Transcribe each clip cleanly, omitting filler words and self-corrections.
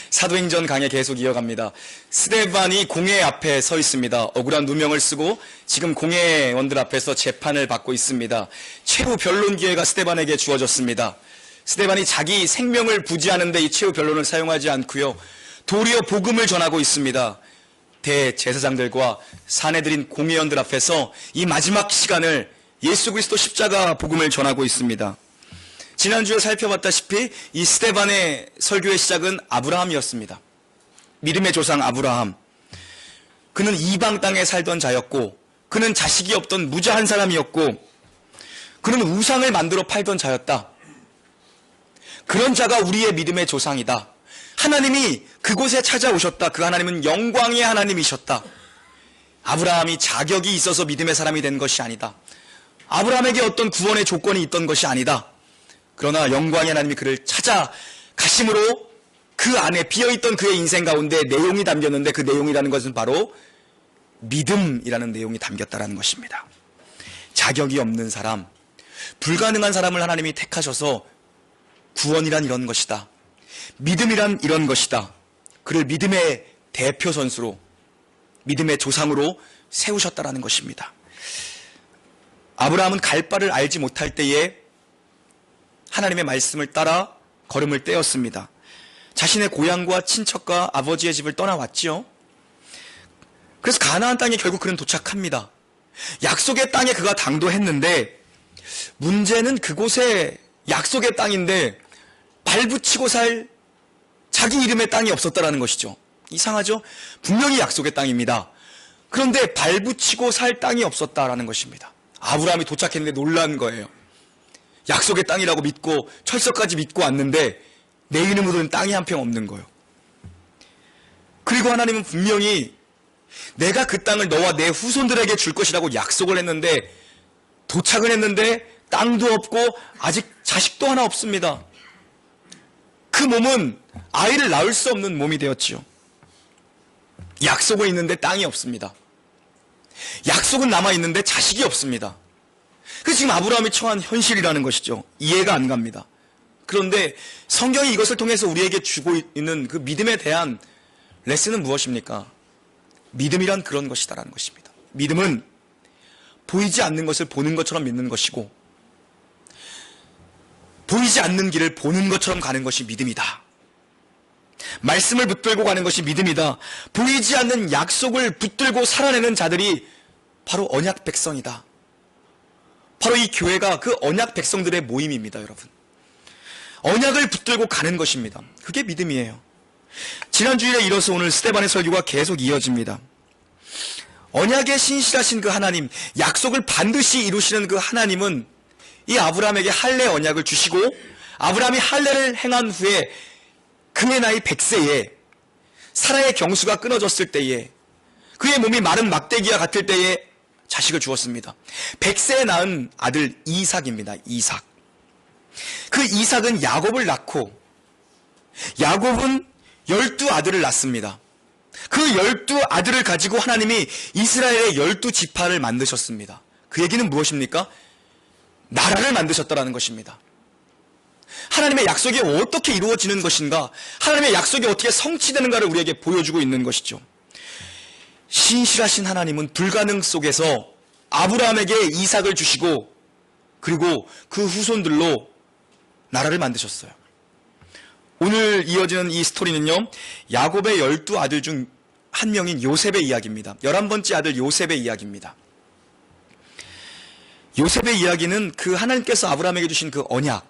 사도행전 강의 계속 이어갑니다. 스데반이 공회 앞에 서 있습니다. 억울한 누명을 쓰고 지금 공회원들 앞에서 재판을 받고 있습니다. 최후 변론 기회가 스데반에게 주어졌습니다. 스데반이 자기 생명을 부지하는데 이 최후 변론을 사용하지 않고요, 도리어 복음을 전하고 있습니다. 대제사장들과 사내들인 공회원들 앞에서 이 마지막 시간을 예수 그리스도 십자가 복음을 전하고 있습니다. 지난주에 살펴봤다시피 이 스데반의 설교의 시작은 아브라함이었습니다. 믿음의 조상 아브라함. 그는 이방 땅에 살던 자였고, 그는 자식이 없던 무자한 사람이었고, 그는 우상을 만들어 팔던 자였다. 그런 자가 우리의 믿음의 조상이다. 하나님이 그곳에 찾아오셨다. 그 하나님은 영광의 하나님이셨다. 아브라함이 자격이 있어서 믿음의 사람이 된 것이 아니다. 아브라함에게 어떤 구원의 조건이 있던 것이 아니다. 그러나 영광의 하나님이 그를 찾아가심으로 그 안에 비어있던 그의 인생 가운데 내용이 담겼는데, 그 내용이라는 것은 바로 믿음이라는 내용이 담겼다는 것입니다. 자격이 없는 사람, 불가능한 사람을 하나님이 택하셔서 구원이란 이런 것이다, 믿음이란 이런 것이다, 그를 믿음의 대표 선수로, 믿음의 조상으로 세우셨다라는 것입니다. 아브라함은 갈 바를 알지 못할 때에 하나님의 말씀을 따라 걸음을 떼었습니다. 자신의 고향과 친척과 아버지의 집을 떠나왔지요. 그래서 가나안 땅에 결국 그는 도착합니다. 약속의 땅에 그가 당도했는데, 문제는 그곳에 약속의 땅인데 발붙이고 살 자기 이름의 땅이 없었다라는 것이죠. 이상하죠? 분명히 약속의 땅입니다. 그런데 발붙이고 살 땅이 없었다라는 것입니다. 아브라함이 도착했는데 놀란 거예요. 약속의 땅이라고 믿고 철석까지 믿고 왔는데 내 이름으로는 땅이 한 평 없는 거예요. 그리고 하나님은 분명히 내가 그 땅을 너와 내 후손들에게 줄 것이라고 약속을 했는데, 도착을 했는데 땅도 없고 아직 자식도 하나 없습니다. 그 몸은 아이를 낳을 수 없는 몸이 되었지요. 약속은 있는데 땅이 없습니다. 약속은 남아있는데 자식이 없습니다. 그래서 지금 아브라함이 처한 현실이라는 것이죠. 이해가 안 갑니다. 그런데 성경이 이것을 통해서 우리에게 주고 있는 그 믿음에 대한 레슨은 무엇입니까? 믿음이란 그런 것이다라는 것입니다. 믿음은 보이지 않는 것을 보는 것처럼 믿는 것이고, 보이지 않는 길을 보는 것처럼 가는 것이 믿음이다. 말씀을 붙들고 가는 것이 믿음이다. 보이지 않는 약속을 붙들고 살아내는 자들이 바로 언약 백성이다. 바로 이 교회가 그 언약 백성들의 모임입니다, 여러분. 언약을 붙들고 가는 것입니다. 그게 믿음이에요. 지난 주일에 이어서 오늘 스데반의 설교가 계속 이어집니다. 언약에 신실하신 그 하나님, 약속을 반드시 이루시는 그 하나님은 이 아브라함에게 할례 언약을 주시고, 아브라함이 할례를 행한 후에 그의 나이 100세에 사라의 경수가 끊어졌을 때에, 그의 몸이 마른 막대기와 같을 때에 자식을 주었습니다. 100세에 낳은 아들 이삭입니다. 이삭. 그 이삭은 야곱을 낳고, 야곱은 12아들을 낳습니다. 그 12아들을 가지고 하나님이 이스라엘의 12지파를 만드셨습니다. 그 얘기는 무엇입니까? 나라를 만드셨다라는 것입니다. 하나님의 약속이 어떻게 이루어지는 것인가, 하나님의 약속이 어떻게 성취되는가를 우리에게 보여주고 있는 것이죠. 신실하신 하나님은 불가능 속에서 아브라함에게 이삭을 주시고, 그리고 그 후손들로 나라를 만드셨어요. 오늘 이어지는 이 스토리는요, 야곱의 12아들 중 한 명인 요셉의 이야기입니다. 11번째 아들 요셉의 이야기입니다. 요셉의 이야기는 그 하나님께서 아브라함에게 주신 그 언약,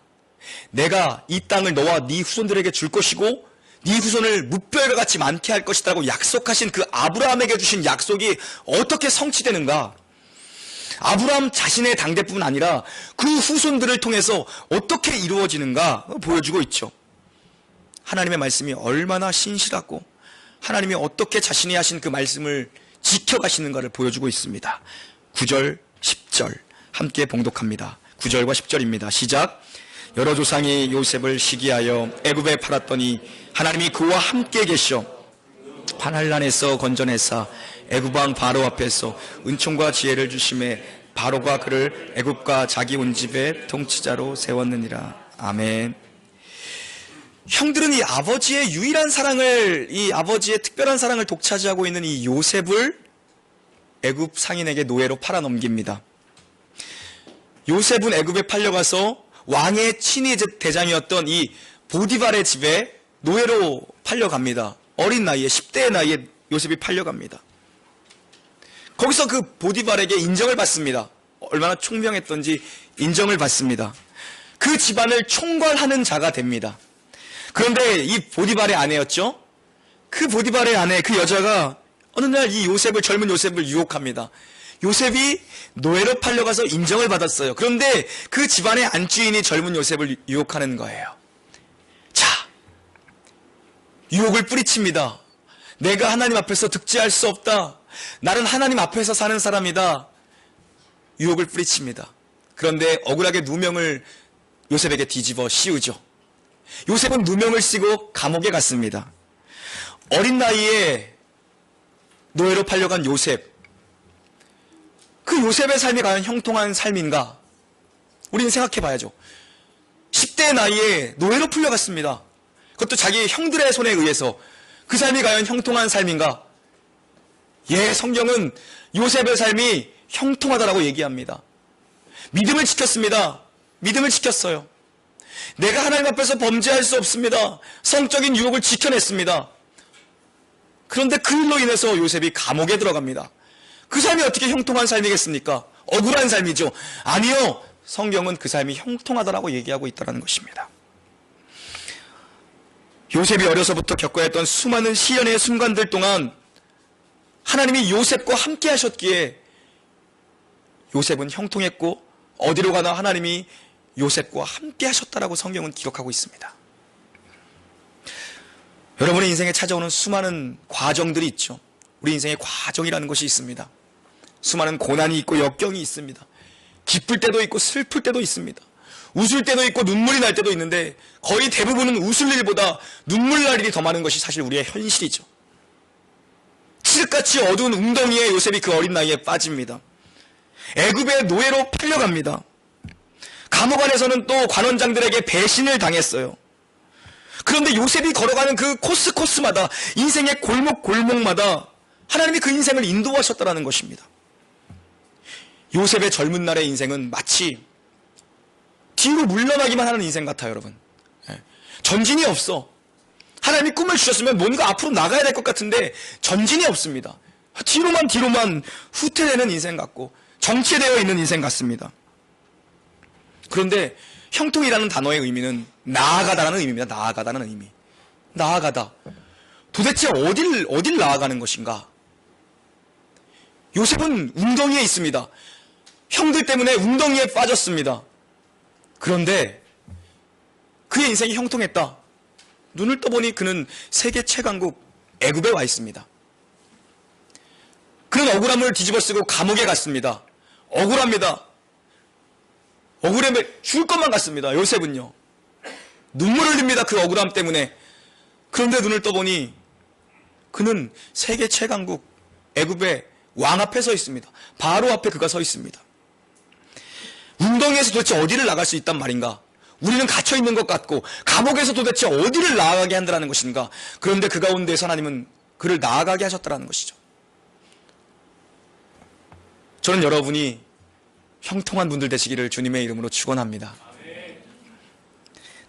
내가 이 땅을 너와 네 후손들에게 줄 것이고 네 후손을 무뼈가 같이 많게 할 것이라고 약속하신 그 아브라함에게 주신 약속이 어떻게 성취되는가, 아브라함 자신의 당대뿐 아니라 그 후손들을 통해서 어떻게 이루어지는가 보여주고 있죠. 하나님의 말씀이 얼마나 신실하고 하나님이 어떻게 자신이 하신 그 말씀을 지켜가시는가를 보여주고 있습니다. 9절, 10절 함께 봉독합니다. 9절과 10절입니다. 시작. 여러 조상이 요셉을 시기하여 애굽에 팔았더니 하나님이 그와 함께 계셔 환난에서 건져내사 애굽 왕 바로 앞에서 은총과 지혜를 주심에 바로가 그를 애굽과 자기 온 집의 통치자로 세웠느니라. 아멘. 형들은 이 아버지의 유일한 사랑을, 이 아버지의 특별한 사랑을 독차지하고 있는 이 요셉을 애굽 상인에게 노예로 팔아 넘깁니다. 요셉은 애굽에 팔려가서 왕의 친위 대장이었던 이 보디발의 집에 노예로 팔려갑니다. 어린 나이에, 10대의 나이에 요셉이 팔려갑니다. 거기서 그 보디발에게 인정을 받습니다. 얼마나 총명했던지 인정을 받습니다. 그 집안을 총괄하는 자가 됩니다. 그런데 이 보디발의 아내였죠? 그 보디발의 아내, 그 여자가 어느 날 이 요셉을, 젊은 요셉을 유혹합니다. 요셉이 노예로 팔려가서 인정을 받았어요. 그런데 그 집안의 안주인이 젊은 요셉을 유혹하는 거예요. 자, 유혹을 뿌리칩니다. 내가 하나님 앞에서 득지할 수 없다. 나는 하나님 앞에서 사는 사람이다. 유혹을 뿌리칩니다. 그런데 억울하게 누명을 요셉에게 뒤집어 씌우죠. 요셉은 누명을 쓰고 감옥에 갔습니다. 어린 나이에 노예로 팔려간 요셉, 그 요셉의 삶이 과연 형통한 삶인가? 우리는 생각해 봐야죠. 10대 나이에 노예로 풀려갔습니다. 그것도 자기 형들의 손에 의해서. 그 삶이 과연 형통한 삶인가? 예, 성경은 요셉의 삶이 형통하다라고 얘기합니다. 믿음을 지켰습니다. 믿음을 지켰어요. 내가 하나님 앞에서 범죄할 수 없습니다. 성적인 유혹을 지켜냈습니다. 그런데 그 일로 인해서 요셉이 감옥에 들어갑니다. 그 삶이 어떻게 형통한 삶이겠습니까? 억울한 삶이죠. 아니요. 성경은 그 삶이 형통하다라고 얘기하고 있다는 것입니다. 요셉이 어려서부터 겪어야 했던 수많은 시련의 순간들 동안 하나님이 요셉과 함께 하셨기에 요셉은 형통했고 어디로 가나 하나님이 요셉과 함께 하셨다라고 성경은 기록하고 있습니다. 여러분의 인생에 찾아오는 수많은 과정들이 있죠. 우리 인생에 과정이라는 것이 있습니다. 수많은 고난이 있고 역경이 있습니다. 기쁠 때도 있고 슬플 때도 있습니다. 웃을 때도 있고 눈물이 날 때도 있는데 거의 대부분은 웃을 일보다 눈물 날 일이 더 많은 것이 사실 우리의 현실이죠. 칠흑같이 어두운 웅덩이에 요셉이 그 어린 나이에 빠집니다. 애굽의 노예로 팔려갑니다. 감옥 안에서는 또 관원장들에게 배신을 당했어요. 그런데 요셉이 걸어가는 그 코스마다, 인생의 골목마다 하나님이 그 인생을 인도하셨다는 것입니다. 요셉의 젊은 날의 인생은 마치 뒤로 물러나기만 하는 인생 같아요, 여러분. 전진이 없어. 하나님이 꿈을 주셨으면 뭔가 앞으로 나가야 될 것 같은데 전진이 없습니다. 뒤로만 후퇴되는 인생 같고 정체되어 있는 인생 같습니다. 그런데 형통이라는 단어의 의미는 나아가다라는 의미입니다. 나아가다는 의미. 나아가다. 도대체 어딜 나아가는 것인가? 요셉은 웅덩이에 있습니다. 형들 때문에 웅덩이에 빠졌습니다. 그런데 그의 인생이 형통했다. 눈을 떠보니 그는 세계 최강국 애굽에 와 있습니다. 그는 억울함을 뒤집어쓰고 감옥에 갔습니다. 억울합니다. 억울함에 죽을 것만 같습니다. 요셉은요. 눈물을 흘립니다. 그 억울함 때문에. 그런데 눈을 떠보니 그는 세계 최강국 애굽의 왕 앞에 서 있습니다. 바로 앞에 그가 서 있습니다. 웅덩이에서 도대체 어디를 나갈 수 있단 말인가? 우리는 갇혀있는 것 같고 감옥에서 도대체 어디를 나아가게 한다는 것인가? 그런데 그 가운데서 하나님은 그를 나아가게 하셨다는 것이죠. 저는 여러분이 형통한 분들 되시기를 주님의 이름으로 축원합니다.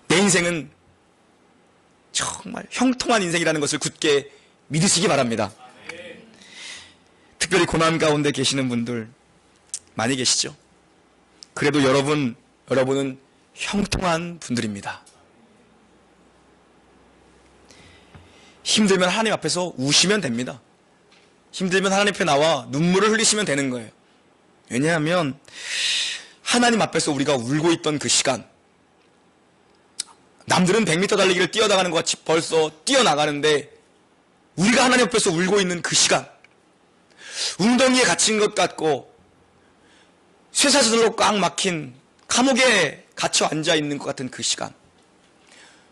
내 인생은 정말 형통한 인생이라는 것을 굳게 믿으시기 바랍니다. 특별히 고난 가운데 계시는 분들 많이 계시죠? 그래도 여러분은 형통한 분들입니다. 힘들면 하나님 앞에서 우시면 됩니다. 힘들면 하나님 앞에 나와 눈물을 흘리시면 되는 거예요. 왜냐하면 하나님 앞에서 우리가 울고 있던 그 시간, 남들은 100m 달리기를 뛰어나가는 것 같이 벌써 뛰어나가는데 우리가 하나님 앞에서 울고 있는 그 시간, 웅덩이에 갇힌 것 같고 쇠사슬로 꽉 막힌 감옥에 갇혀 앉아있는 것 같은 그 시간,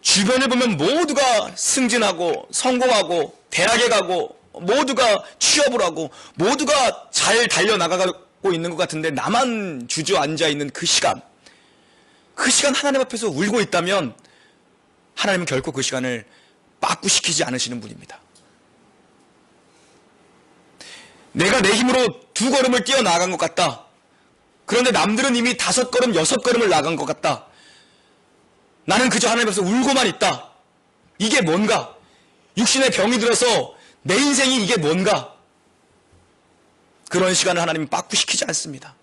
주변을 보면 모두가 승진하고 성공하고 대학에 가고 모두가 취업을 하고 모두가 잘 달려나가고 있는 것 같은데 나만 주저앉아있는 그 시간 하나님 앞에서 울고 있다면 하나님은 결코 그 시간을 빠꾸시키지 않으시는 분입니다. 내가 내 힘으로 2걸음을 뛰어나간 것 같다. 그런데 남들은 이미 5걸음, 6걸음을 나간 것 같다. 나는 그저 하나님 앞에서 울고만 있다. 이게 뭔가? 육신의 병이 들어서 내 인생이 이게 뭔가? 그런 시간을 하나님은 빠꾸시키지 않습니다.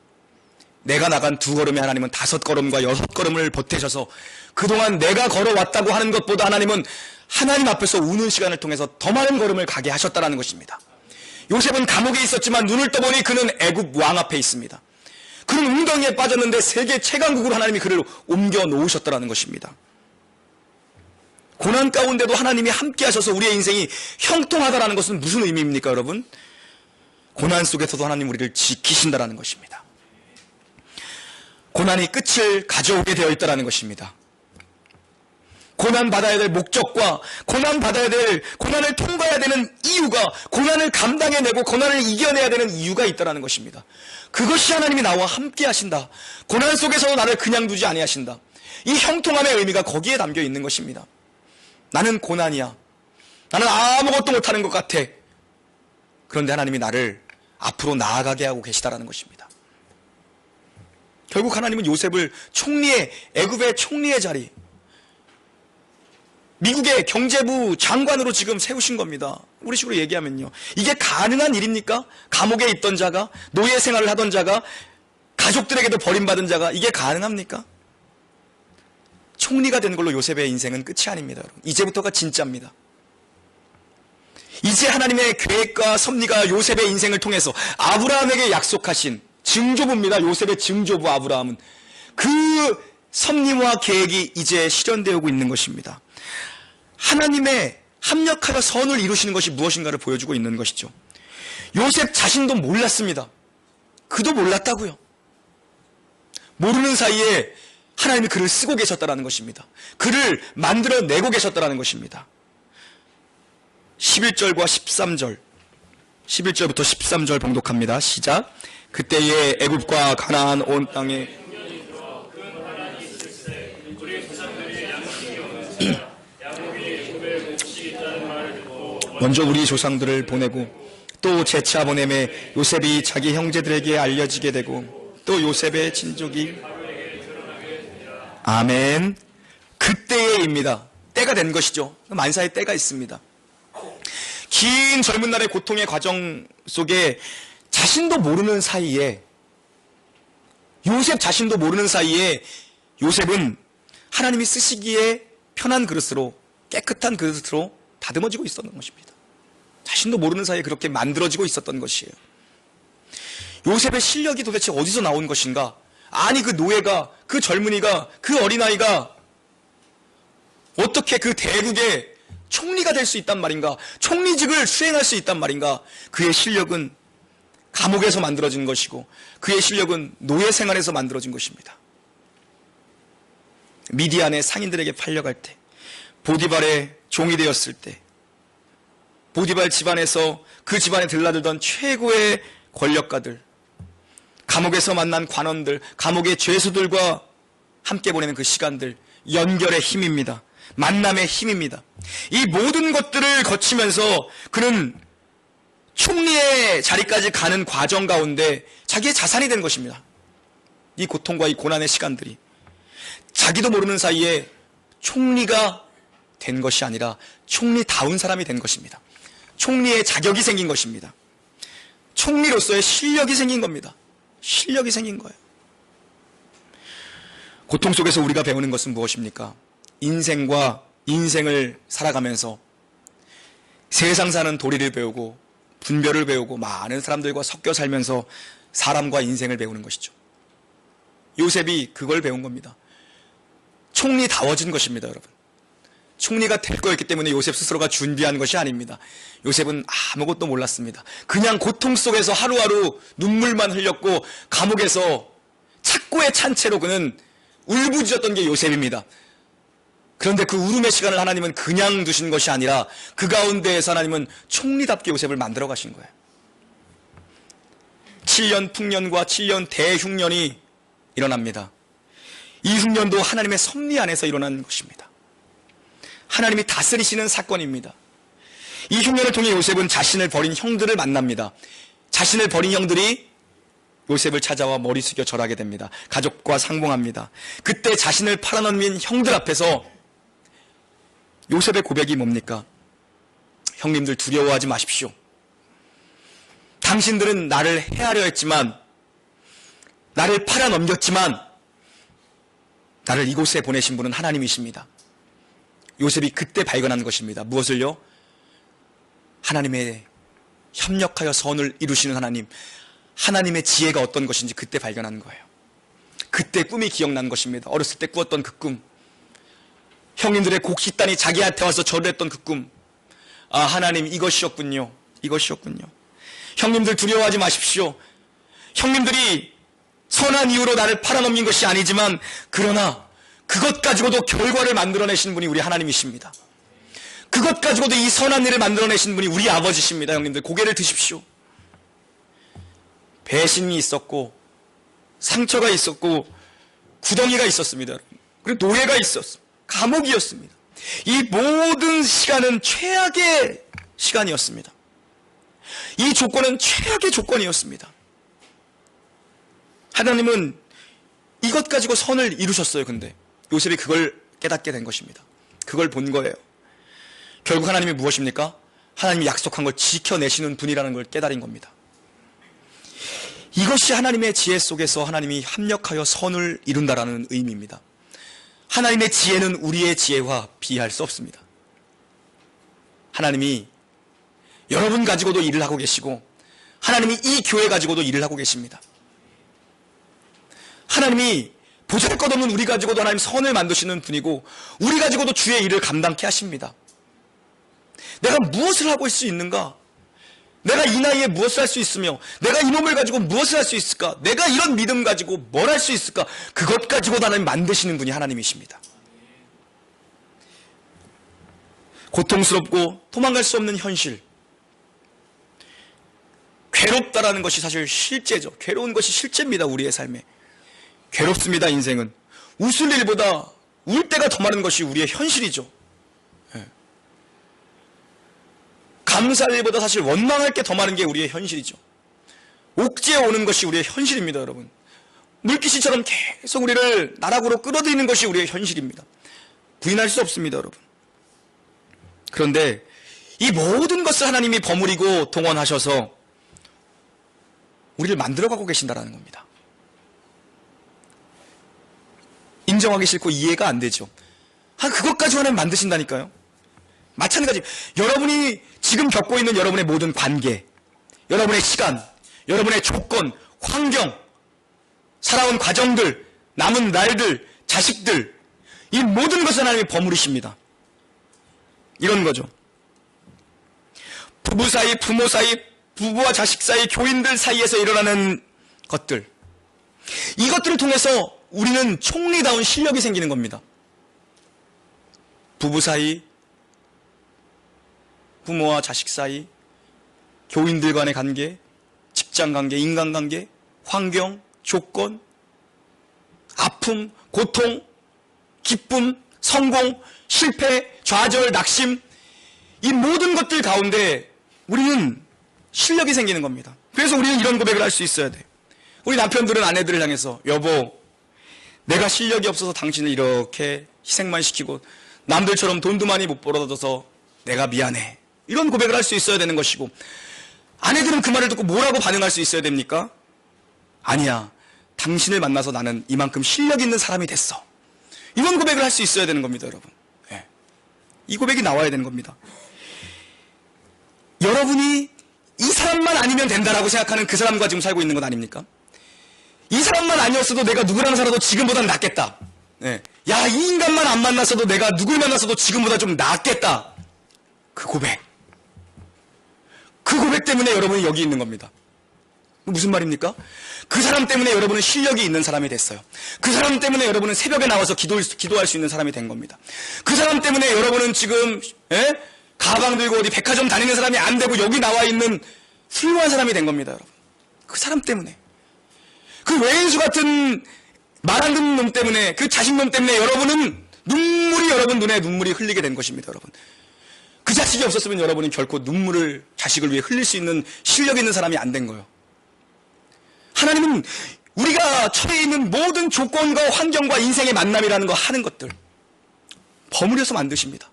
내가 나간 2걸음에 하나님은 5걸음과 6걸음을 보태셔서 그동안 내가 걸어왔다고 하는 것보다 하나님은 하나님 앞에서 우는 시간을 통해서 더 많은 걸음을 가게 하셨다는 것입니다. 요셉은 감옥에 있었지만 눈을 떠보니 그는 애굽 왕 앞에 있습니다. 그는 웅덩이에 빠졌는데 세계 최강국으로 하나님이 그를 옮겨 놓으셨다는 것입니다. 고난 가운데도 하나님이 함께 하셔서 우리의 인생이 형통하다는 것은 무슨 의미입니까, 여러분? 고난 속에서도 하나님 우리를 지키신다는 것입니다. 고난이 끝을 가져오게 되어 있다는 것입니다. 고난 받아야 될 목적과 고난을 통과해야 되는 이유가, 고난을 감당해내고 고난을 이겨내야 되는 이유가 있다는 것입니다. 그것이 하나님이 나와 함께 하신다. 고난 속에서도 나를 그냥 두지 아니하신다. 이 형통함의 의미가 거기에 담겨 있는 것입니다. 나는 고난이야. 나는 아무것도 못하는 것 같아. 그런데 하나님이 나를 앞으로 나아가게 하고 계시다라는 것입니다. 결국 하나님은 요셉을 애굽의 총리의 자리, 미국의 경제부 장관으로 지금 세우신 겁니다. 우리 식으로 얘기하면요. 이게 가능한 일입니까? 감옥에 있던 자가, 노예 생활을 하던 자가, 가족들에게도 버림받은 자가 이게 가능합니까? 총리가 된 걸로 요셉의 인생은 끝이 아닙니다. 여러분. 이제부터가 진짜입니다. 이제 하나님의 계획과 섭리가 요셉의 인생을 통해서 아브라함에게 약속하신 증조부입니다. 요셉의 증조부 아브라함은 그 섭리와 계획이 이제 실현되고 있는 것입니다. 하나님의 합력하여 선을 이루시는 것이 무엇인가를 보여주고 있는 것이죠. 요셉 자신도 몰랐습니다. 그도 몰랐다고요. 모르는 사이에 하나님이 그를 쓰고 계셨다는 것입니다. 그를 만들어내고 계셨다는 것입니다. 11절과 13절, 11절부터 13절 봉독합니다. 시작. 그때에 애굽과 가나안 온 땅에 먼저 우리 조상들을 보내고 또 재차 보내매 요셉이 자기 형제들에게 알려지게 되고 또 요셉의 친족이 아멘. 그때에입니다. 때가 된 것이죠. 만사의 때가 있습니다. 긴 젊은 날의 고통의 과정 속에 자신도 모르는 사이에, 요셉 자신도 모르는 사이에 요셉은 하나님이 쓰시기에 편한 그릇으로, 깨끗한 그릇으로 다듬어지고 있었던 것입니다. 자신도 모르는 사이에 그렇게 만들어지고 있었던 것이에요. 요셉의 실력이 도대체 어디서 나온 것인가? 아니, 그 노예가, 그 젊은이가, 그 어린아이가 어떻게 그 대국의 총리가 될 수 있단 말인가? 총리직을 수행할 수 있단 말인가? 그의 실력은 감옥에서 만들어진 것이고 그의 실력은 노예 생활에서 만들어진 것입니다. 미디안의 상인들에게 팔려갈 때, 보디발의 종이 되었을 때, 보디발 집안에서 그 집안에 들락들던 최고의 권력가들, 감옥에서 만난 관원들, 감옥의 죄수들과 함께 보내는 그 시간들, 연결의 힘입니다. 만남의 힘입니다. 이 모든 것들을 거치면서 그는 총리의 자리까지 가는 과정 가운데 자기의 자산이 된 것입니다. 이 고통과 이 고난의 시간들이 자기도 모르는 사이에 총리가 된 것이 아니라 총리다운 사람이 된 것입니다. 총리의 자격이 생긴 것입니다. 총리로서의 실력이 생긴 겁니다. 실력이 생긴 거예요. 고통 속에서 우리가 배우는 것은 무엇입니까? 인생과 인생을 살아가면서 세상 사는 도리를 배우고 분별을 배우고 많은 사람들과 섞여 살면서 사람과 인생을 배우는 것이죠. 요셉이 그걸 배운 겁니다. 총리다워진 것입니다, 여러분. 총리가 될 거였기 때문에 요셉 스스로가 준비한 것이 아닙니다. 요셉은 아무것도 몰랐습니다. 그냥 고통 속에서 하루하루 눈물만 흘렸고 감옥에서 착고에 찬 채로 그는 울부짖었던 게 요셉입니다. 그런데 그 울음의 시간을 하나님은 그냥 두신 것이 아니라 그 가운데에서 하나님은 총리답게 요셉을 만들어 가신 거예요. 7년 풍년과 7년 대흉년이 일어납니다. 이 흉년도 하나님의 섭리 안에서 일어난 것입니다. 하나님이 다스리시는 사건입니다. 이 흉년을 통해 요셉은 자신을 버린 형들을 만납니다. 자신을 버린 형들이 요셉을 찾아와 머리 숙여 절하게 됩니다. 가족과 상봉합니다. 그때 자신을 팔아넘긴 형들 앞에서 요셉의 고백이 뭡니까? 형님들 두려워하지 마십시오. 당신들은 나를 해하려 했지만, 나를 팔아넘겼지만 나를 이곳에 보내신 분은 하나님이십니다. 요셉이 그때 발견한 것입니다. 무엇을요? 하나님의 협력하여 선을 이루시는 하나님, 하나님의 지혜가 어떤 것인지 그때 발견한 거예요. 그때 꿈이 기억난 것입니다. 어렸을 때 꾸었던 그 꿈, 형님들의 곡식단이 자기한테 와서 절을 했던 그 꿈, 아, 하나님 이것이었군요. 이것이었군요. 형님들 두려워하지 마십시오. 형님들이 선한 이유로 나를 팔아넘긴 것이 아니지만, 그러나 그것 가지고도 결과를 만들어내신 분이 우리 하나님이십니다. 그것 가지고도 이 선한 일을 만들어내신 분이 우리 아버지십니다. 형님들 고개를 드십시오. 배신이 있었고 상처가 있었고 구덩이가 있었습니다. 그리고 노예가 있었습니다. 감옥이었습니다. 이 모든 시간은 최악의 시간이었습니다. 이 조건은 최악의 조건이었습니다. 하나님은 이것 가지고 선을 이루셨어요. 근데 요셉이 그걸 깨닫게 된 것입니다. 그걸 본 거예요. 결국 하나님이 무엇입니까? 하나님이 약속한 걸 지켜내시는 분이라는 걸 깨달은 겁니다. 이것이 하나님의 지혜 속에서 하나님이 합력하여 선을 이룬다라는 의미입니다. 하나님의 지혜는 우리의 지혜와 비할 수 없습니다. 하나님이 여러분 가지고도 일을 하고 계시고, 하나님이 이 교회 가지고도 일을 하고 계십니다. 하나님이 보잘것없는 우리 가지고도 하나님 선을 만드시는 분이고, 우리 가지고도 주의 일을 감당케 하십니다. 내가 무엇을 하고 있을 수 있는가? 내가 이 나이에 무엇을 할 수 있으며, 내가 이 몸을 가지고 무엇을 할 수 있을까? 내가 이런 믿음 가지고 뭘 할 수 있을까? 그것 가지고 하나님 만드시는 분이 하나님이십니다. 고통스럽고 도망갈 수 없는 현실, 괴롭다라는 것이 사실 실제죠. 괴로운 것이 실제입니다. 우리의 삶에 괴롭습니다. 인생은 웃을 일보다 울 때가 더 많은 것이 우리의 현실이죠. 감사할 일보다 사실 원망할 게 더 많은 게 우리의 현실이죠. 옥죄어 오는 것이 우리의 현실입니다. 여러분, 물귀신처럼 계속 우리를 나락으로 끌어들이는 것이 우리의 현실입니다. 부인할 수 없습니다. 여러분, 그런데 이 모든 것을 하나님이 버무리고 동원하셔서 우리를 만들어가고 계신다는 겁니다. 인정하기 싫고 이해가 안 되죠. 그것까지 하나님 만드신다니까요. 마찬가지, 여러분이 지금 겪고 있는 여러분의 모든 관계, 여러분의 시간, 여러분의 조건, 환경, 살아온 과정들, 남은 날들, 자식들, 이 모든 것을 하나님이 버무리십니다. 이런 거죠. 부부 사이, 부모 사이, 부부와 자식 사이, 교인들 사이에서 일어나는 것들, 이것들을 통해서 우리는 총리다운 실력이 생기는 겁니다. 부부 사이, 부모와 자식 사이, 교인들 간의 관계, 직장 관계, 인간관계, 환경, 조건, 아픔, 고통, 기쁨, 성공, 실패, 좌절, 낙심, 이 모든 것들 가운데 우리는 실력이 생기는 겁니다. 그래서 우리는 이런 고백을 할 수 있어야 돼. 우리 남편들은 아내들을 향해서, 여보, 내가 실력이 없어서 당신을 이렇게 희생만 시키고 남들처럼 돈도 많이 못 벌어줘서 내가 미안해. 이런 고백을 할 수 있어야 되는 것이고, 아내들은 그 말을 듣고 뭐라고 반응할 수 있어야 됩니까? 아니야, 당신을 만나서 나는 이만큼 실력 있는 사람이 됐어. 이런 고백을 할 수 있어야 되는 겁니다. 여러분, 이 고백이 나와야 되는 겁니다. 여러분이 이 사람만 아니면 된다라고 생각하는 그 사람과 지금 살고 있는 것 아닙니까? 이 사람만 아니었어도 내가 누구랑 살아도 지금보다는 낫겠다. 야, 이 인간만 안 만났어도 내가 누굴 만났어도 지금보다 좀 낫겠다. 그 고백 때문에 여러분이 여기 있는 겁니다. 무슨 말입니까? 그 사람 때문에 여러분은 실력이 있는 사람이 됐어요. 그 사람 때문에 여러분은 새벽에 나와서 기도할 수 있는 사람이 된 겁니다. 그 사람 때문에 여러분은 지금 가방 들고 어디 백화점 다니는 사람이 안 되고 여기 나와 있는 훌륭한 사람이 된 겁니다. 여러분, 그 사람 때문에, 그 외인수 같은 말 안 듣는 놈 때문에, 그 자식놈 때문에 여러분은 눈물이 여러분 눈에 눈물이 흘리게 된 것입니다, 여러분. 그 자식이 없었으면 여러분은 결코 눈물을 자식을 위해 흘릴 수 있는 실력 있는 사람이 안 된 거예요. 하나님은 우리가 처해 있는 모든 조건과 환경과 인생의 만남이라는 거 하는 것들 버무려서 만드십니다.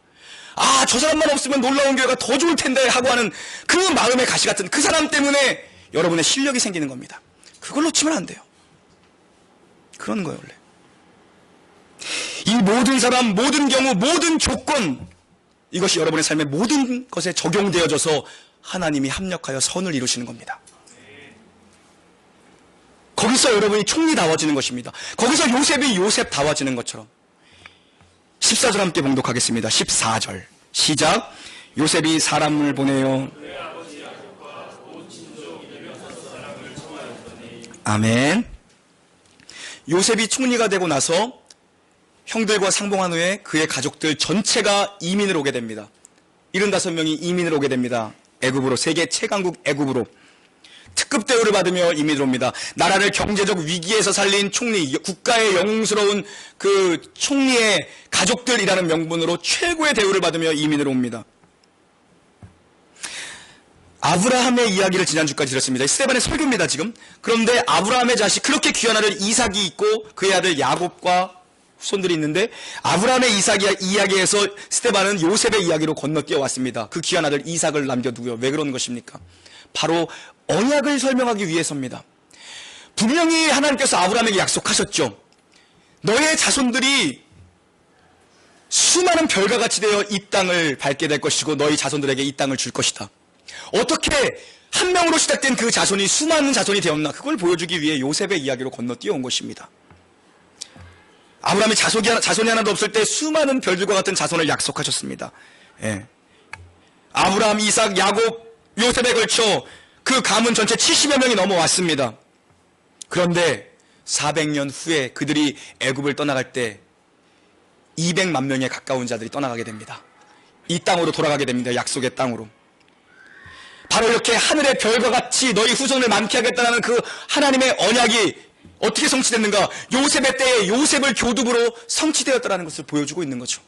아, 저 사람만 없으면 놀라운 교회가 더 좋을 텐데 하고 하는 그 마음의 가시 같은 그 사람 때문에 여러분의 실력이 생기는 겁니다. 그걸 놓치면 안 돼요. 그러는 거예요, 원래. 이 모든 사람, 모든 경우, 모든 조건, 이것이 여러분의 삶의 모든 것에 적용되어져서 하나님이 합력하여 선을 이루시는 겁니다. 거기서 여러분이 총리다워지는 것입니다. 거기서 요셉이 요셉다워지는 것처럼. 14절 함께 봉독하겠습니다. 14절 시작. 요셉이 사람을 보내요. 아멘. 요셉이 총리가 되고 나서 형들과 상봉한 후에 그의 가족들 전체가 이민을 오게 됩니다. 75명이 이민을 오게 됩니다. 애굽으로, 세계 최강국 애굽으로 특급 대우를 받으며 이민을 옵니다. 나라를 경제적 위기에서 살린 총리, 국가의 영웅스러운 그 총리의 가족들이라는 명분으로 최고의 대우를 받으며 이민을 옵니다. 아브라함의 이야기를 지난주까지 들었습니다. 스데반의 설교입니다, 지금. 그런데 아브라함의 자식, 그렇게 귀한 아들 이삭이 있고 그의 아들 야곱과 후손들이 있는데 아브라함의 이야기에서 스데반은 요셉의 이야기로 건너뛰어 왔습니다. 그 귀한 아들 이삭을 남겨두고요. 왜 그런 것입니까? 바로 언약을 설명하기 위해서입니다. 분명히 하나님께서 아브라함에게 약속하셨죠. 너의 자손들이 수많은 별과 같이 되어 이 땅을 밟게 될 것이고 너희 자손들에게 이 땅을 줄 것이다. 어떻게 한 명으로 시작된 그 자손이 수많은 자손이 되었나, 그걸 보여주기 위해 요셉의 이야기로 건너뛰어 온 것입니다. 아브라함이 자손이 하나도 없을 때 수많은 별들과 같은 자손을 약속하셨습니다. 예. 아브라함, 이삭, 야곱, 요셉에 걸쳐 그 가문 전체 70여 명이 넘어왔습니다. 그런데 400년 후에 그들이 애굽을 떠나갈 때 200만 명에 가까운 자들이 떠나가게 됩니다. 이 땅으로 돌아가게 됩니다. 약속의 땅으로. 바로 이렇게 하늘의 별과 같이 너희 후손을 많게 하겠다는 그 하나님의 언약이 어떻게 성취됐는가? 요셉의 때에 요셉을 교두부로 성취되었다는 것을 보여주고 있는 거죠.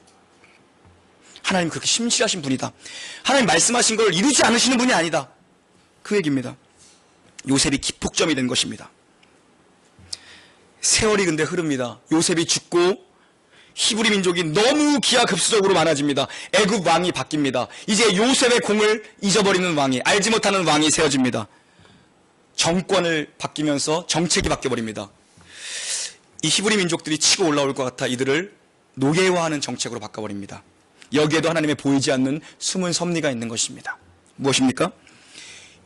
하나님 그렇게 심실하신 분이다. 하나님 말씀하신 걸 이루지 않으시는 분이 아니다. 그 얘기입니다. 요셉이 기폭점이 된 것입니다. 세월이 근데 흐릅니다. 요셉이 죽고 히브리 민족이 너무 기하급수적으로 많아집니다. 애굽 왕이 바뀝니다. 이제 요셉의 공을 잊어버리는 왕이, 알지 못하는 왕이 세워집니다. 정권을 바뀌면서 정책이 바뀌어버립니다. 이 히브리 민족들이 치고 올라올 것 같아 이들을 노예화하는 정책으로 바꿔버립니다. 여기에도 하나님의 보이지 않는 숨은 섭리가 있는 것입니다. 무엇입니까?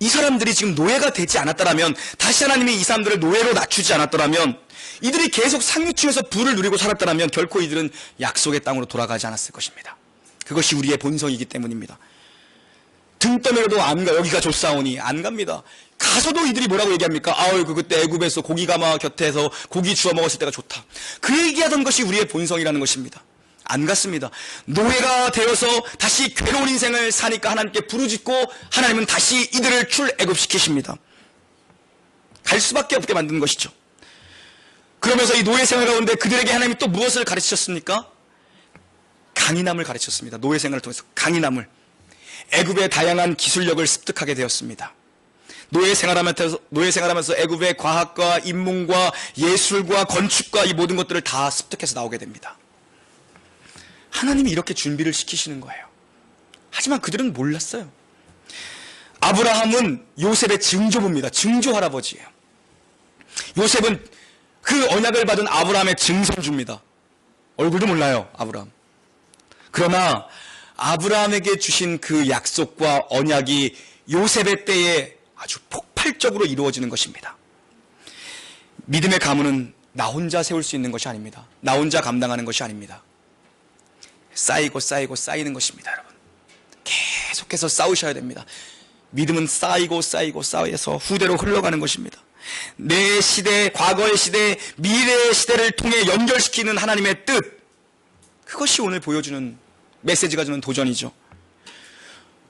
이 사람들이 지금 노예가 되지 않았더라면, 다시 하나님이 이 사람들을 노예로 낮추지 않았더라면, 이들이 계속 상류층에서 부를 누리고 살았더라면 결코 이들은 약속의 땅으로 돌아가지 않았을 것입니다. 그것이 우리의 본성이기 때문입니다. 등 떠밀어도 안 가, 여기가 좋사오니 안 갑니다. 가서도 이들이 뭐라고 얘기합니까? 아유, 그때 애굽에서 고기가마 곁에서 고기 주워 먹었을 때가 좋다. 그 얘기하던 것이 우리의 본성이라는 것입니다. 안 갔습니다. 노예가 되어서 다시 괴로운 인생을 사니까 하나님께 부르짖고 하나님은 다시 이들을 출애굽시키십니다. 갈 수밖에 없게 만드는 것이죠. 그러면서 이 노예 생활 가운데 그들에게 하나님이 또 무엇을 가르치셨습니까? 강인함을 가르쳤습니다. 노예 생활을 통해서 강인함을. 애굽의 다양한 기술력을 습득하게 되었습니다. 노예 생활하면서 애굽의 과학과 인문과 예술과 건축과 이 모든 것들을 다 습득해서 나오게 됩니다. 하나님이 이렇게 준비를 시키시는 거예요. 하지만 그들은 몰랐어요. 아브라함은 요셉의 증조부입니다. 증조 할아버지예요. 요셉은 그 언약을 받은 아브라함의 증손주입니다. 얼굴도 몰라요, 아브라함. 그러나 아브라함에게 주신 그 약속과 언약이 요셉의 때에 아주 폭발적으로 이루어지는 것입니다. 믿음의 가문은 나 혼자 세울 수 있는 것이 아닙니다. 나 혼자 감당하는 것이 아닙니다. 쌓이고 쌓이고 쌓이는 것입니다, 여러분. 계속해서 쌓으셔야 됩니다. 믿음은 쌓이고 쌓이고 쌓여서 후대로 흘러가는 것입니다. 내 시대, 과거의 시대, 미래의 시대를 통해 연결시키는 하나님의 뜻, 그것이 오늘 보여주는 메시지가 주는 도전이죠.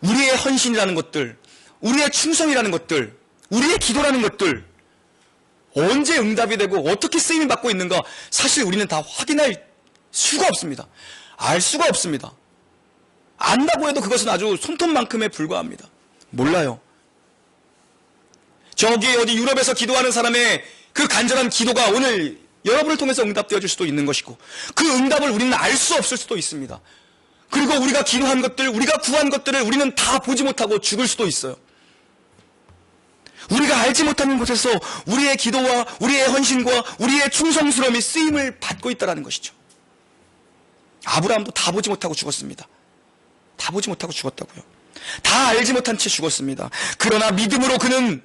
우리의 헌신이라는 것들, 우리의 충성이라는 것들, 우리의 기도라는 것들, 언제 응답이 되고 어떻게 쓰임을 받고 있는가, 사실 우리는 다 확인할 수가 없습니다. 알 수가 없습니다. 안다고 해도 그것은 아주 손톱만큼에 불과합니다. 몰라요. 저기 어디 유럽에서 기도하는 사람의 그 간절한 기도가 오늘 여러분을 통해서 응답되어 줄 수도 있는 것이고, 그 응답을 우리는 알 수 없을 수도 있습니다. 그리고 우리가 기도한 것들, 우리가 구한 것들을 우리는 다 보지 못하고 죽을 수도 있어요. 우리가 알지 못하는 곳에서 우리의 기도와 우리의 헌신과 우리의 충성스러움이 쓰임을 받고 있다는 것이죠. 아브라함도 다 보지 못하고 죽었습니다. 다 보지 못하고 죽었다고요. 다 알지 못한 채 죽었습니다. 그러나 믿음으로 그는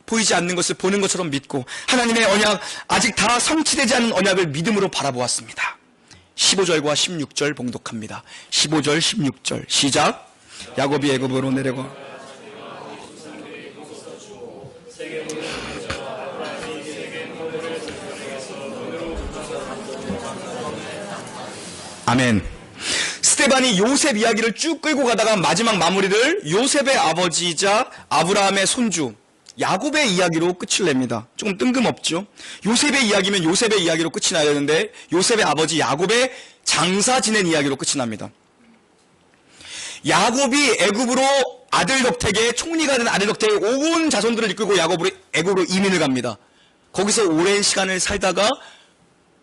보이지 않는 것을 보는 것처럼 믿고 하나님의 언약, 아직 다 성취되지 않은 언약을 믿음으로 바라보았습니다. 15절과 16절 봉독합니다. 15절 16절 시작. 야곱이 애굽으로 내려가 아멘. 스데반이 요셉 이야기를 쭉 끌고 가다가 마지막 마무리를 요셉의 아버지이자 아브라함의 손주 야곱의 이야기로 끝을 냅니다. 조금 뜬금없죠. 요셉의 이야기면 요셉의 이야기로 끝이 나야 되는데 요셉의 아버지 야곱의 장사 지낸 이야기로 끝이 납니다. 야곱이 애굽으로 아들 덕택에 총리가 된 아들 덕택에 온 자손들을 이끌고 애굽으로 이민을 갑니다. 거기서 오랜 시간을 살다가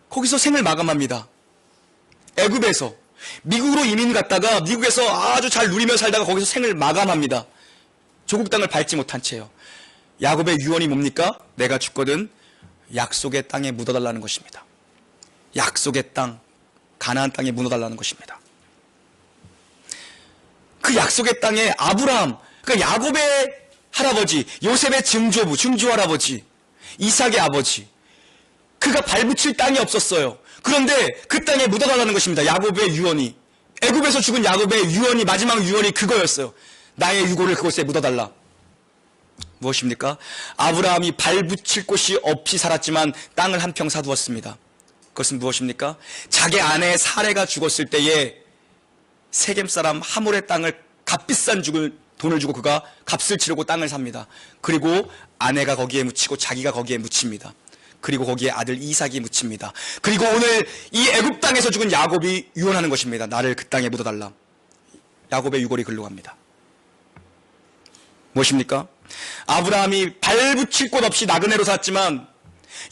거기서 생을 마감합니다. 애굽에서 미국으로 이민 갔다가 미국에서 아주 잘 누리며 살다가 거기서 생을 마감합니다. 조국 땅을 밟지 못한 채요. 야곱의 유언이 뭡니까? 내가 죽거든 약속의 땅에 묻어달라는 것입니다. 약속의 땅, 가나안 땅에 묻어달라는 것입니다. 그 약속의 땅에 아브라함, 그 야곱의 할아버지, 요셉의 증조 할아버지, 이삭의 아버지, 그가 발붙일 땅이 없었어요. 그런데 그 땅에 묻어달라는 것입니다. 야곱의 유언이. 애굽에서 죽은 야곱의 유언이, 마지막 유언이 그거였어요. 나의 유고를 그곳에 묻어달라. 무엇입니까? 아브라함이 발붙일 곳이 없이 살았지만 땅을 한 평 사두었습니다. 그것은 무엇입니까? 자기 아내 사레가 죽었을 때에 세겜 사람 하몰의 땅을 값비싼 돈을 주고 그가 값을 치르고 땅을 삽니다. 그리고 아내가 거기에 묻히고 자기가 거기에 묻힙니다. 그리고 거기에 아들 이삭이 묻힙니다. 그리고 오늘 이 애굽 땅에서 죽은 야곱이 유언하는 것입니다. 나를 그 땅에 묻어달라. 야곱의 유골이 글로 갑니다. 무엇입니까? 아브라함이 발붙일 곳 없이 나그네로 살았지만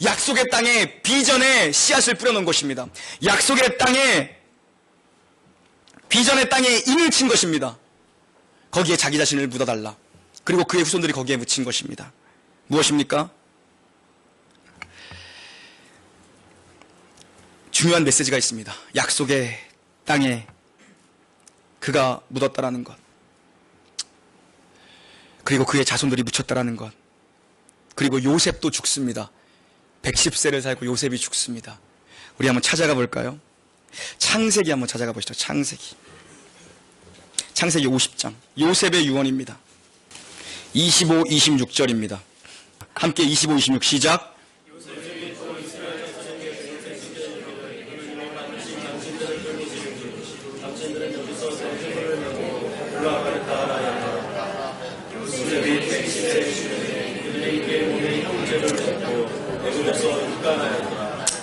약속의 땅에 비전의 씨앗을 뿌려놓은 것입니다. 약속의 땅에, 비전의 땅에 인을 친 것입니다. 거기에 자기 자신을 묻어달라. 그리고 그의 후손들이 거기에 묻힌 것입니다. 무엇입니까? 중요한 메시지가 있습니다. 약속의 땅에 그가 묻었다라는 것, 그리고 그의 자손들이 묻혔다라는 것, 그리고 요셉도 죽습니다. 110세를 살고 요셉이 죽습니다. 우리 한번 찾아가 볼까요? 창세기 한번 찾아가 보시죠. 창세기 50장 요셉의 유언입니다. 25, 26절입니다. 함께 25, 26 시작.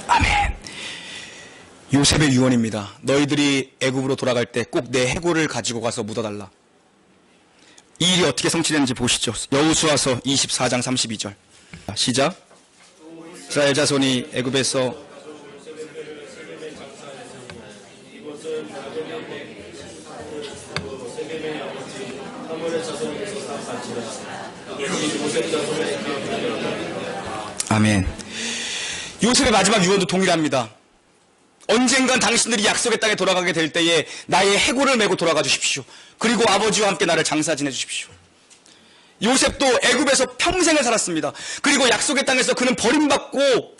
아멘. 요셉의 유언입니다. 너희들이 애굽으로 돌아갈 때 꼭 내 해골을 가지고 가서 묻어달라. 이 일이 어떻게 성취되는지 보시죠. 여호수아서 24장 32절 시작. 이스라엘 자손이 애굽에서 아멘. 요셉의 마지막 유언도 동일합니다. 언젠간 당신들이 약속의 땅에 돌아가게 될 때에 나의 해골을 메고 돌아가 주십시오. 그리고 아버지와 함께 나를 장사 지내 주십시오. 요셉도 애굽에서 평생을 살았습니다. 그리고 약속의 땅에서 그는 버림받고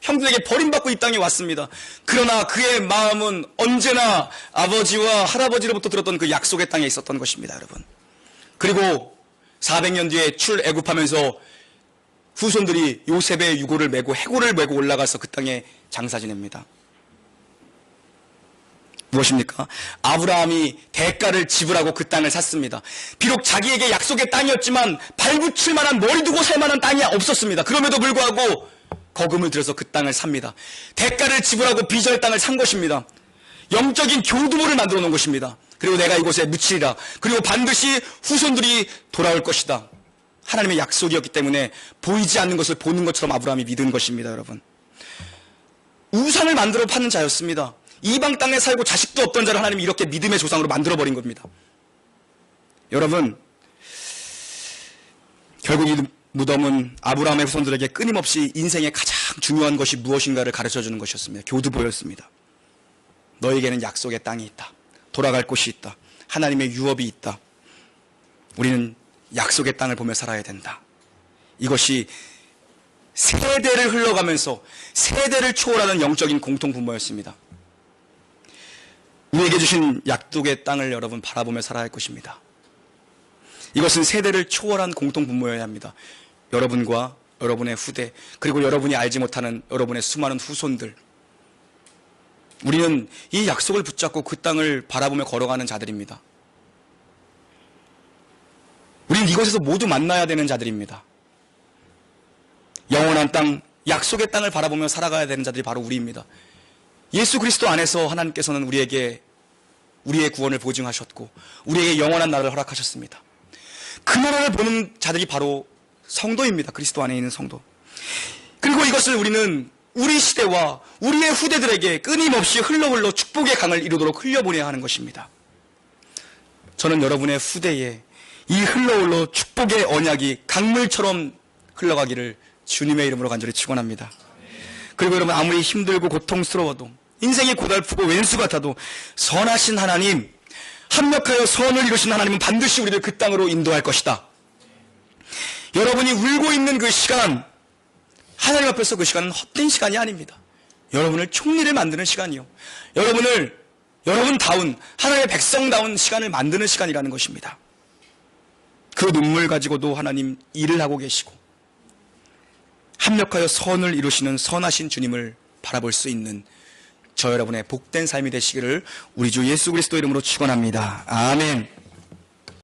형들에게 버림받고 이 땅에 왔습니다. 그러나 그의 마음은 언제나 아버지와 할아버지로부터 들었던 그 약속의 땅에 있었던 것입니다, 여러분. 그리고 400년 뒤에 출애굽하면서 후손들이 요셉의 유골을 메고 해골을 메고 올라가서 그 땅에 장사 지냅니다. 무엇입니까? 아브라함이 대가를 지불하고 그 땅을 샀습니다. 비록 자기에게 약속의 땅이었지만 발붙일 만한, 머리 두고 살 만한 땅이 없었습니다. 그럼에도 불구하고 거금을 들여서 그 땅을 삽니다. 대가를 지불하고 빚을 땅을 산 것입니다. 영적인 교두보를 만들어 놓은 것입니다. 그리고 내가 이곳에 묻히리라. 그리고 반드시 후손들이 돌아올 것이다. 하나님의 약속이었기 때문에 보이지 않는 것을 보는 것처럼 아브라함이 믿은 것입니다. 여러분, 우상을 만들어 파는 자였습니다. 이방 땅에 살고 자식도 없던 자를 하나님이 이렇게 믿음의 조상으로 만들어버린 겁니다. 여러분, 결국 이 무덤은 아브라함의 후손들에게 끊임없이 인생의 가장 중요한 것이 무엇인가를 가르쳐주는 것이었습니다. 교두보였습니다. 너에게는 약속의 땅이 있다. 돌아갈 곳이 있다. 하나님의 유업이 있다. 우리는 약속의 땅을 보며 살아야 된다. 이것이 세대를 흘러가면서 세대를 초월하는 영적인 공통분모였습니다. 우리에게 주신 약속의 땅을 여러분 바라보며 살아야 할 것입니다. 이것은 세대를 초월한 공통분모여야 합니다. 여러분과 여러분의 후대, 그리고 여러분이 알지 못하는 여러분의 수많은 후손들, 우리는 이 약속을 붙잡고 그 땅을 바라보며 걸어가는 자들입니다. 우리는 이곳에서 모두 만나야 되는 자들입니다. 영원한 땅, 약속의 땅을 바라보며 살아가야 되는 자들이 바로 우리입니다. 예수 그리스도 안에서 하나님께서는 우리에게 우리의 구원을 보증하셨고 우리에게 영원한 나라를 허락하셨습니다. 그 나라를 보는 자들이 바로 성도입니다. 그리스도 안에 있는 성도. 그리고 이것을 우리는 우리 시대와 우리의 후대들에게 끊임없이 흘러 축복의 강을 이루도록 흘려보내야 하는 것입니다. 저는 여러분의 후대에 이 흘러 축복의 언약이 강물처럼 흘러가기를 주님의 이름으로 간절히 축원합니다. 그리고 여러분, 아무리 힘들고 고통스러워도 인생이 고달프고 왼수 같아도 선하신 하나님, 합력하여 선을 이루신 하나님은 반드시 우리를 그 땅으로 인도할 것이다. 여러분이 울고 있는 그 시간, 하나님 앞에서 그 시간은 헛된 시간이 아닙니다. 여러분을 총리를 만드는 시간이요, 여러분을 여러분다운 하나님의 백성다운 시간을 만드는 시간이라는 것입니다. 그 눈물 가지고도 하나님 일을 하고 계시고 합력하여 선을 이루시는 선하신 주님을 바라볼 수 있는 저 여러분의 복된 삶이 되시기를 우리 주 예수 그리스도 이름으로 축원합니다. 아멘.